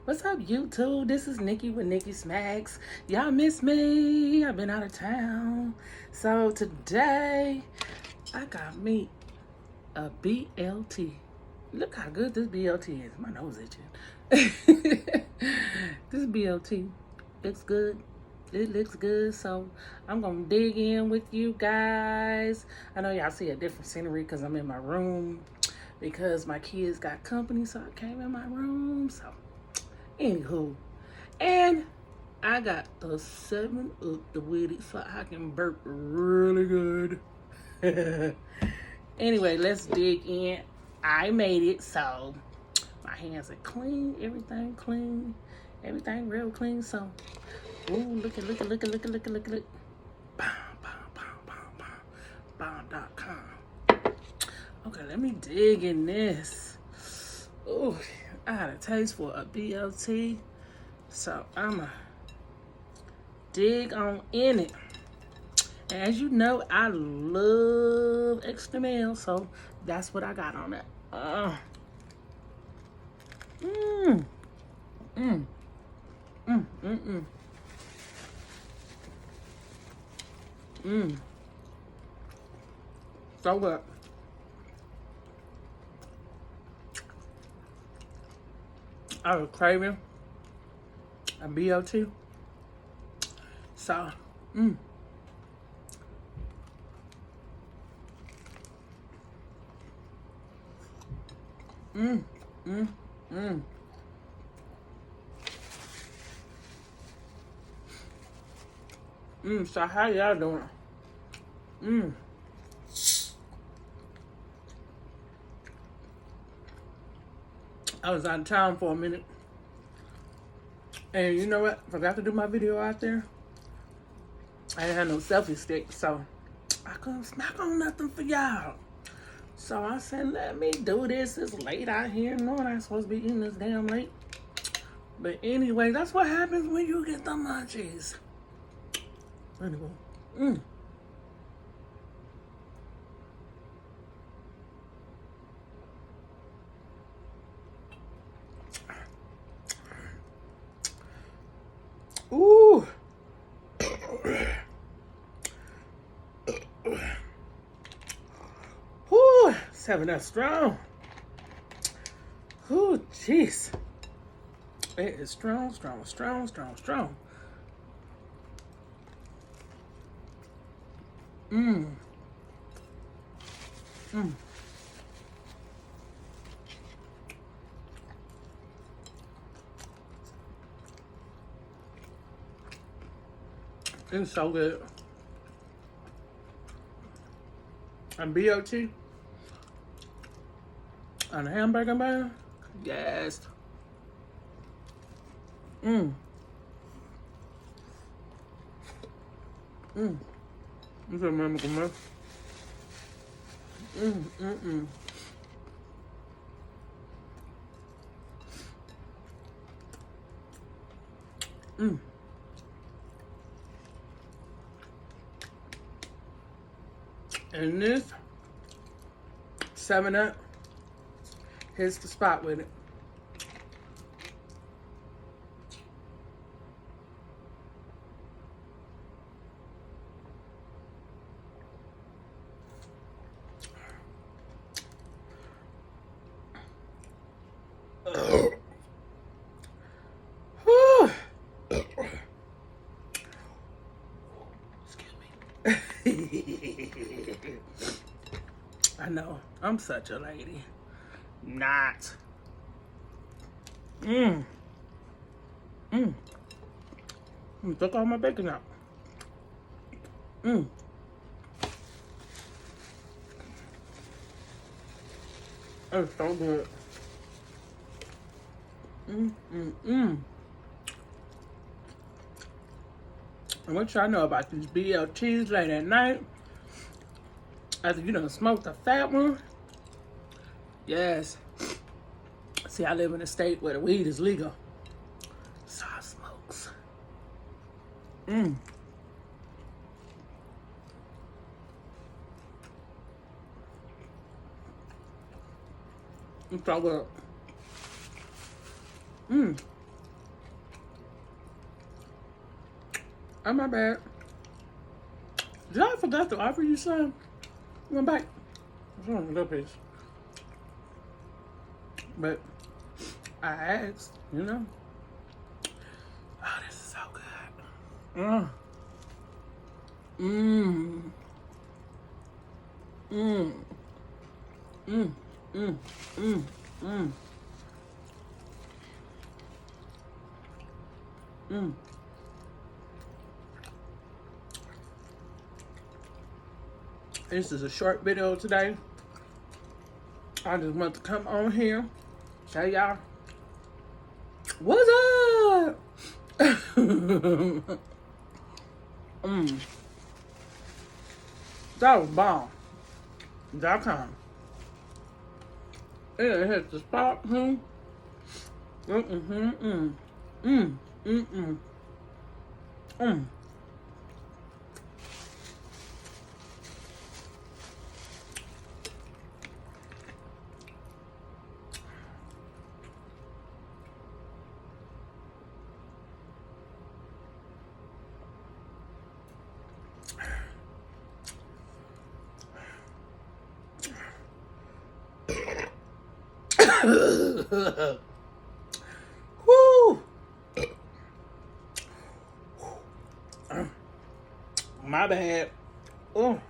What's up, YouTube? This is Nikki with Nikki Smacks. Y'all miss me. I've been out of town. So today, I got me a BLT. Look how good this BLT is. My nose itching. This BLT looks good. It looks good. So I'm going to dig in with you guys. I know y'all see a different scenery because I'm in my room. Because my kids got company, so I came in my room. So anywho, and I got the 7-Up with it so I can burp really good. Anyway, let's dig in. I made it, so my hands are clean, everything real clean. So, ooh, look at. Bomb.com. Okay, let me dig in this. Ooh, I had a taste for a BLT, so I'ma dig on in it. And as you know, I love extra mayo, so that's what I got on it. So good. I was craving a BLT. So, so how y'all doing? I was out of town for a minute. And you know what? Forgot to do my video out there. I didn't have no selfie stick, so I couldn't smack on nothing for y'all. So I said, let me do this. It's late out here. Knowing I'm supposed to be eating this damn late. But anyway, that's what happens when you get the munchies. Anyway. Ooh. 7-Up strong. Ooh, jeez. It is strong. It's so good. And BLT on a hamburger bun. Yes. You can remember the milk. And this 7-Up hits the spot with it. I know, I'm such a lady. Not. Took all my bacon out. It's so good. And what y'all know about these BLTs late at night? After you done smoked a fat one? Yes. See, I live in a state where the weed is legal. So I smokes. It's so good. Oh, my bad. Did I forgot to offer you some? One bite. It's only a little piece. But I asked, you know. Oh, this is so good. Mmm. Mmm. Mmm. Mmm. Mmm. Mmm. Mmm. This is a short video today. I just want to come on here, tell y'all what's up. That was bomb. .com. It hit the spot. Woo! My bad. Oh,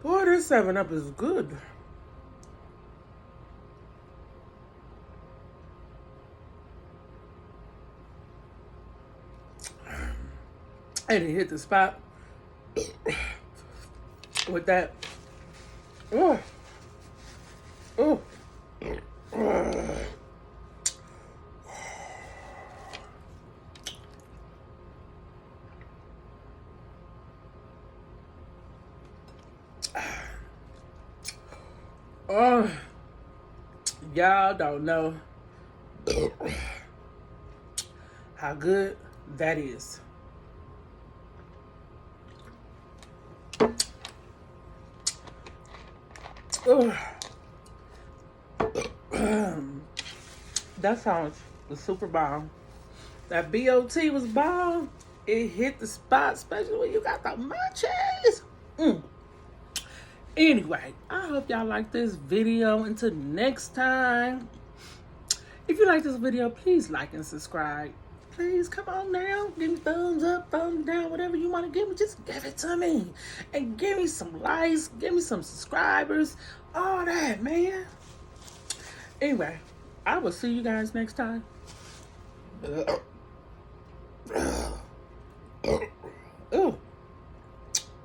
boy, this 7-Up is good. And it hit the spot with that. Oh, oh. Oh, y'all don't know how good that is. Oh. That sandwich was super bomb. That BLT was bomb. It hit the spot, especially when you got the munchies. Anyway, I hope y'all like this video. Until next time, if you like this video, please like and subscribe. Please come on now, give me thumbs up, thumbs down, whatever you want to give me, just give it to me. And give me some likes, give me some subscribers, all that, man. Anyway, I will see you guys next time. Oh,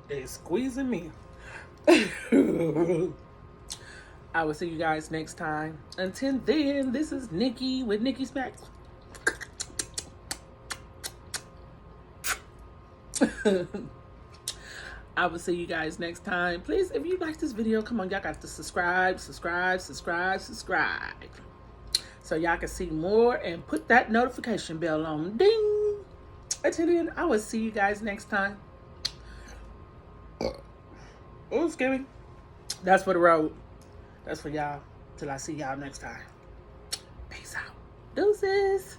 it's squeezing me. I will see you guys next time. Until then, this is Nikki with Nikki Smacks. I will see you guys next time. Please, if you like this video, come on, y'all got to subscribe. So y'all can see more and put that notification bell on. Ding! Until then, I will see you guys next time. Oh, scary. That's for the road. That's for y'all. Till I see y'all next time. Peace out. Deuces.